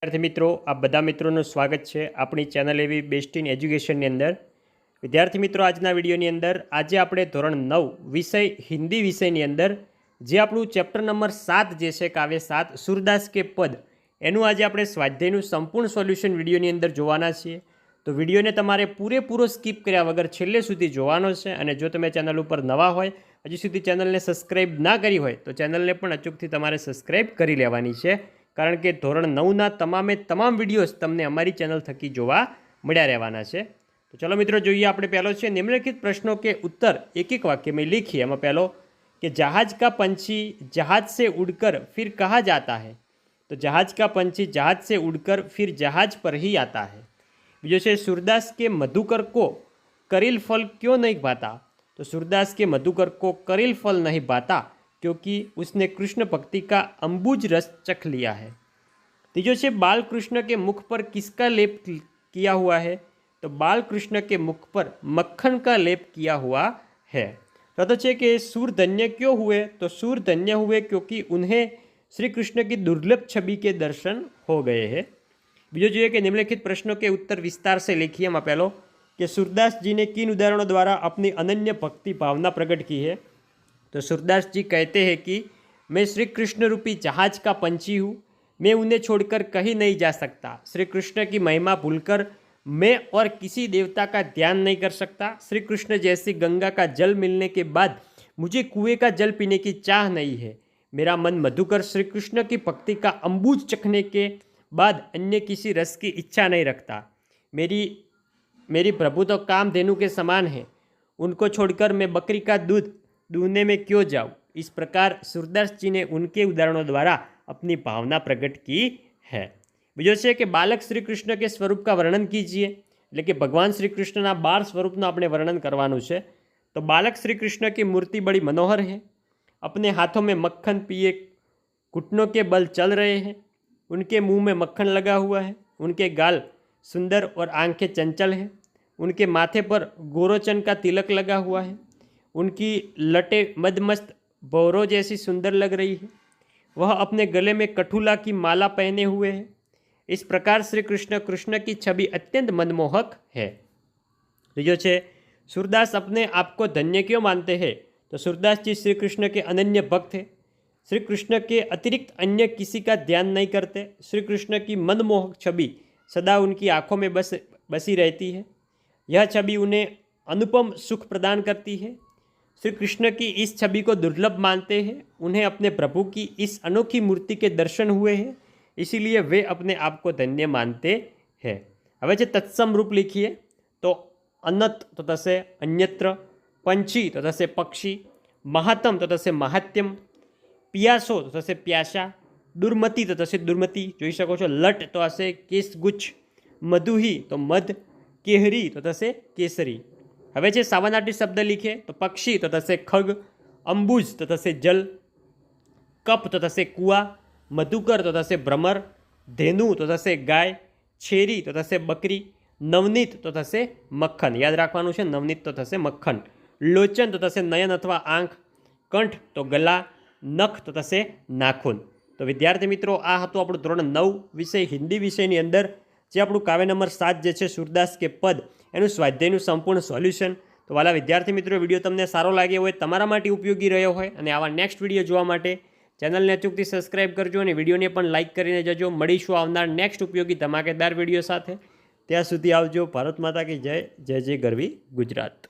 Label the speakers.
Speaker 1: विद्यार्थी मित्रों आप बधा मित्रों स्वागत है अपनी channel AV best in education अंदर। विद्यार्थी मित्रों आजना विडियोनी अंदर आज आपणे धोरण 9 विषय हिंदी विषयनी अंदर जे आपणुं चेप्टर नंबर 7 जे छे काव्य 7 सूरदास के पद एनु आज आपणे स्वाध्यायनुं संपूर्ण सोल्यूशन विडियोनी अंदर जोवाना छीए। तो विडियोने तमारे पूरेपूरो स्कीप कर्या वगर छेल्ले सुधी जोवानो छे अने जो तमे चेनल पर नवा होय हजी सुधी चेनलने सब्सक्राइब ना करी होय तो चेनलने पण अचूकथी तमारे सब्सक्राइब करी लेवानी छे, कारण के धोरण 9 तमामे तमाम विडियोज तमने अमारी चेनल थकी जोवा मळ्या रहेवाना छे। तो चलो मित्रों जोईए आपणे पहेलो छे निम्नलिखित प्रश्नों के उत्तर एक एक वाक्य में लिखिए। एमां पहेलो कि जहाज का पंछी जहाज से उड़कर फिर कहाँ जाता है। तो जहाज का पंछी जहाज से उड़कर फिर जहाज पर ही आता है। बीजो छे सूरदास के मधुकर को करील फल क्यों नहीं भाता। तो सूरदास के मधुकर को करील फल नहीं भाता क्योंकि उसने कृष्ण भक्ति का अंबुज रस चख लिया है। तीजो छे बाल कृष्ण के मुख पर किसका लेप किया हुआ है। तो बाल कृष्ण के मुख पर मक्खन का लेप किया हुआ है। तो छे कि सूर धन्य क्यों हुए। तो सूर धन्य हुए क्योंकि उन्हें श्री कृष्ण की दुर्लभ छवि के दर्शन हो गए हैं। बीजो जो कि निम्नलिखित प्रश्नों के उत्तर विस्तार से लिखिए। मैं पहलो कि सूरदास जी ने किन उदाहरणों द्वारा अपनी अनन्य भक्ति भावना प्रकट की है। तो सूरदास जी कहते हैं कि मैं श्री कृष्ण रूपी जहाज का पंछी हूँ, मैं उन्हें छोड़कर कहीं नहीं जा सकता। श्री कृष्ण की महिमा भूलकर मैं और किसी देवता का ध्यान नहीं कर सकता। श्री कृष्ण जैसी गंगा का जल मिलने के बाद मुझे कुएं का जल पीने की चाह नहीं है। मेरा मन मधुकर श्री कृष्ण की भक्ति का अंबुज चखने के बाद अन्य किसी रस की इच्छा नहीं रखता। मेरी प्रभु तो कामधेनु के समान है, उनको छोड़कर मैं बकरी का दूध दूहने में क्यों जाऊँ। इस प्रकार सूरदास जी ने उनके उदाहरणों द्वारा अपनी भावना प्रकट की है। बीजो है कि बालक श्री कृष्ण के स्वरूप का वर्णन कीजिए, એટલે કે ભગવાન શ્રી કૃષ્ણના 12 સ્વરૂપનું આપણે વર્ણન કરવાનું છે। તો બાલક શ્રી કૃષ્ણ की मूर्ति बड़ी मनोहर है, अपने हाथों में मक्खन पिए घुटनों के बल चल रहे हैं, उनके मुंह में मक्खन लगा हुआ है, उनके गाल सुंदर और आंखें चंचल हैं, उनके माथे पर गोरोचन का तिलक लगा हुआ है, उनकी लटें मदमस्त भौरों जैसी सुंदर लग रही है, वह अपने गले में कठुला की माला पहने हुए है। इस प्रकार श्री कृष्ण की छवि अत्यंत मनमोहक है। तो जो है सूरदास अपने आप को धन्य क्यों मानते हैं। तो सूरदास जी श्री कृष्ण के अनन्य भक्त हैं, श्री कृष्ण के अतिरिक्त अन्य किसी का ध्यान नहीं करते। श्री कृष्ण की मनमोहक छवि सदा उनकी आँखों में बसी रहती है। यह छवि उन्हें अनुपम सुख प्रदान करती है। श्री कृष्ण की इस छवि को दुर्लभ मानते हैं। उन्हें अपने प्रभु की इस अनोखी मूर्ति के दर्शन हुए हैं, इसीलिए वे अपने आप को धन्य मानते हैं। हवे जे तत्सम रूप लिखिए। तो अनत तो थशे अन्यत्र, पंछी तो थशे पक्षी, महात्म तो थशे महात्यम, पियासो तो थशे प्यासा, दुर्मति तो थशे दुर्मति। जोई शको छो लट तो हशे केशगुच्छ, मधुही तो मध, केहरी तो थशे केसरी। हवे जे सावनाटी शब्द लिखे। तो पक्षी तो थशे खग, अंबुज तो थशे जल, कप तो थशे कुआ, मधुकर तो थशे भ्रमर, धेनु तो थशे गाय, छेरी तो थशे बकरी, नवनीत तो थशे मक्खन। याद राखवानुं छे नवनीत तो थशे मक्खन। लोचन तो थशे नयन अथवा आँख, कंठ तो गला, नख तो थशे नाखून। तो विद्यार्थी मित्रों आ हतुं आपणुं धोरण 9 विषय हिंदी विषयनी अंदर जे आपणुं काव्य नंबर 7 जे छे सूरदास के पद एनुं स्वाध्यायनुं संपूर्ण सोल्यूशन। तो वाला विद्यार्थी मित्रों विडियो तमने सारो लाग्यो होय, तमारा माटे उपयोगी रह्यो होय अने आवा नेक्स्ट विडियो जोवा माटे चेनलने अचूकथी सब्सक्राइब करजो अने विडियोने पण लाइक करीने जजो। मळीशुं आवनार नेक्स्ट उपयोगी धमाकेदार विडियो साथे। त्यां सुधी आवजो। भारत माता की जय। जय जय गरवी गुजरात।